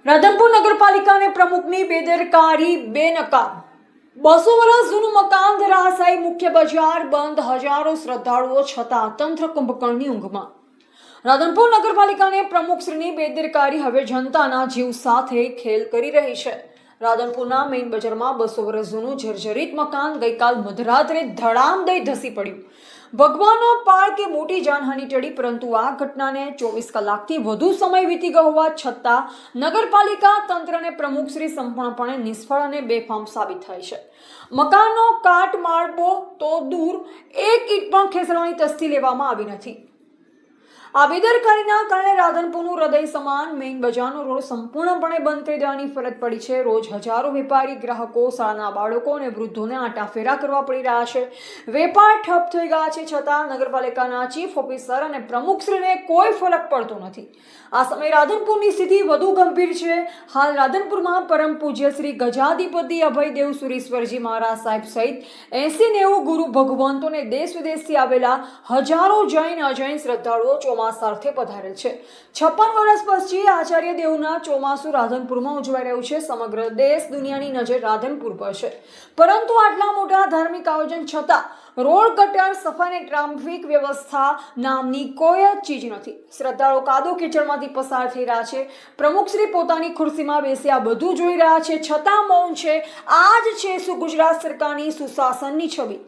રાધનપુર નગરપાલિકાને પ્રમુખની બેદરકારી બેનકામ। 200 વર્ષ જૂનું મકાન ધરાશાયી, મુખ્ય બજાર બંધ, હજારો શ્રદ્ધાળુઓ છતાં તંત્ર કુંભકર્ણની ઊંઘમાં। રાધનપુર નગરપાલિકાને પ્રમુખશ્રીની બેદરકારી હવે જનતાના જીવ સાથે ખેલ કરી રહી છે। રાધનપુરના મેઇન બજારમાં 200 વર્ષ જૂનું જર્જરિત મકાન ગઈકાલ મધરાત્રે ધડામ દઈ ધસી પડ્યું। ભગવાનનો પાળ કે મોટી જાનહાનિ ટળી, પરંતુ આ ઘટનાને 24 કલાકથી વધુ સમય વીતી ગયો હોવા છતાં નગરપાલિકા તંત્ર અને પ્રમુખશ્રી સંપૂર્ણપણે નિષ્ફળ અને બેફામ સાબિત થાય છે। મકાનનો કાટ માળબો તો દૂર, એક ઈંટ પણ ખેસરવાની તસ્દી લેવામાં આવી નથી। આ બેદરકારીના કારણે રાધનપુરનું હૃદય સમાન મેઇન બજારનો રોડ સંપૂર્ણપણે બંધ કરી દેવાની ફરજ પડી છે। રોજ હજારો વેપારી, ગ્રાહકો, શાળાના બાળકો અને વૃદ્ધોને આંટાફેરા કરવા પડી રહ્યા છે। વેપાર ઠપ થઈ ગયા છે, છતાં નગરપાલિકાના ચીફ ઓફિસર અને પ્રમુખશ્રીને કોઈ ફરક પડતો નથી। આ સમયે રાધનપુરની સ્થિતિ વધુ ગંભીર છે। હાલ રાધનપુરમાં પરમ પૂજ્ય શ્રી ગજાધિપતિ અભયદેવ સુરેશ્વરજી મહારાજ સાહેબ સહિત 80-90 ગુરુ ભગવંતો અને દેશ વિદેશથી આવેલા હજારો જૈન અજૈન શ્રદ્ધાળુઓ ચોમાસાર્થે પધારેલ છે। 56 વર્ષ પછી આચાર્ય દેવના ચોમાસું રાધનપુરમાં ઉજવાઈ રહ્યું છે। સમગ્ર દેશ દુનિયાની નજર રાધનપુર પર છે, પરંતુ આટલા મોટા ધાર્મિક આયોજન છતાં રોડ, ગટર, સફાઈ અને ટ્રાફિક વ્યવસ્થા નામની કોઈ જ ચીજ નથી। શ્રદ્ધાળુઓ કાદો કીચડમાંથી પસાર થઈ રહ્યા છે। પ્રમુખશ્રી પોતાની ખુરશીમાં બેસી આ બધું જોઈ રહ્યા છે, છતાં મૌન છે। આ જ છે ગુજરાત સરકારની સુશાસનની છબી।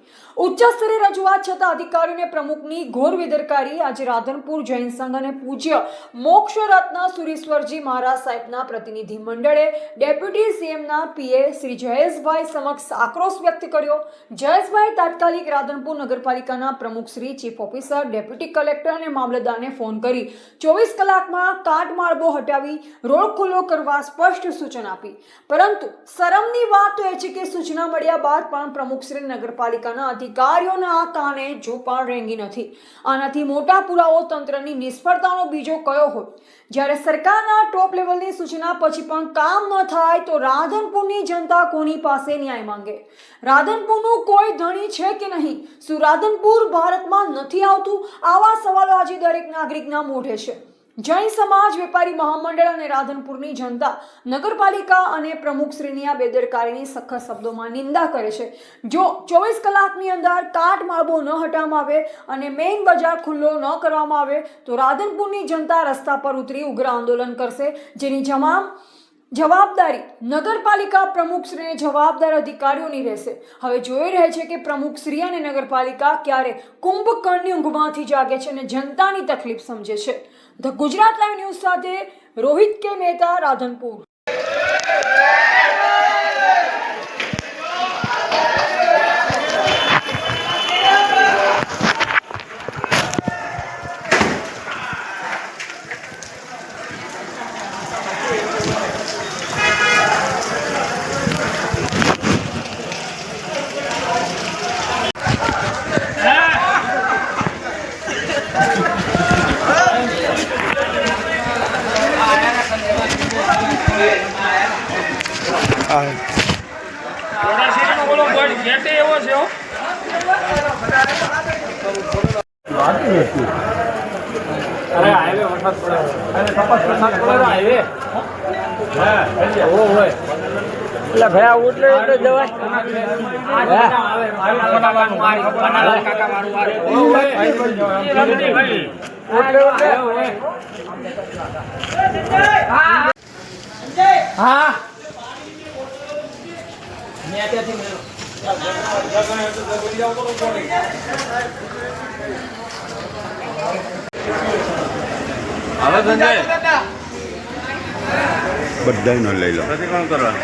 ઉચ્ચ સ્તરે રજૂઆત છતાં અધિકારીઓને પ્રમુખની ઘોર બેદરકારી। આજે રાધનપુર જૈન સંઘ અને પૂજ્ય મોક્ષ રત્ન સુરેશ્વરજી મહારાજ સાહેબના પ્રતિનિધિ મંડળે ડેપ્યુટી સીએમના પીએ શ્રી જયેશભાઈ સમક્ષ આક્રોશ વ્યક્ત કર્યો। જયેશભાઈ તાત્કાલિક રાધનપુર નગરપાલિકાના પ્રમુખશ્રી, ચીફ ઓફિસર, ડેપ્યુટી કલેક્ટર અને મામલતદારને ફોન કરી 24 કલાકમાં કાટ માળબો હટાવી રોડ ખુલ્લો કરવા સ્પષ્ટ સૂચના આપી। પરંતુ શરમની વાત તો એ છે કે સૂચના મળ્યા બાદ પણ પ્રમુખશ્રી નગરપાલિકાના અધિકારીઓના કાને જો પણ રેંગી નથી। આનાથી મોટા પુરાવો તંત્રની નિષ્ફળતાનો બીજો કયો હોય? જ્યારે સરકારના ટોપ લેવલની સૂચના પછી પણ કામ ન થાય તો રાધનપુરની જનતા કોની પાસે ન્યાય માંગે? રાધનપુરનું કોઈ ધણી છે કે નહીં? શું રાધનપુર ભારતમાં નથી આવતું? આવા સવાલો આજે દરેક નાગરિકના મોઢે છે। જૈન સમાજ, વેપારી મહામંડળ અને રાધનપુરની જનતા નગરપાલિકા અને પ્રમુખશ્રીની આ બેદરકારીની સખત શબ્દોમાં નિંદા કરે છે। જો 24 કલાકની અંદર કાટ માળબો ન હટાવવામાં આવે અને મેઇન બજાર ખુલ્લો ન કરવામાં આવે તો રાધનપુરની જનતા રસ્તા પર ઉતરી ઉગ્ર આંદોલન કરશે, જેની જવાબદારી નગરપાલિકા પ્રમુખશ્રીને જવાબદાર અધિકારીઓની રહેશે। હવે જોઈ રહે છે કે પ્રમુખશ્રી અને નગરપાલિકા ક્યારે કુંભકર્ણની ઊંઘમાંથી જાગે છે અને જનતાની તકલીફ સમજે છે। ધ ગુજરાત લાઈવ ન્યૂઝ સાથે રોહિત કે મહેતા, રાધનપુર। अरे हाईवे वरसाद પડે અને કપાસ વરસાદ પડે હાઈવે હા ઓ હોય એટલે ભયા ઉટલે ઉટલે જવાય હા આવે મારું બનાલાલ કાકા મારું આવે ઓ હોય ભાઈ ઉટલે ઉટલે હા મે ત્યાંથી મેળો હવે સંજય બધાયનો લઈ લો નથી કોણ કરવા હા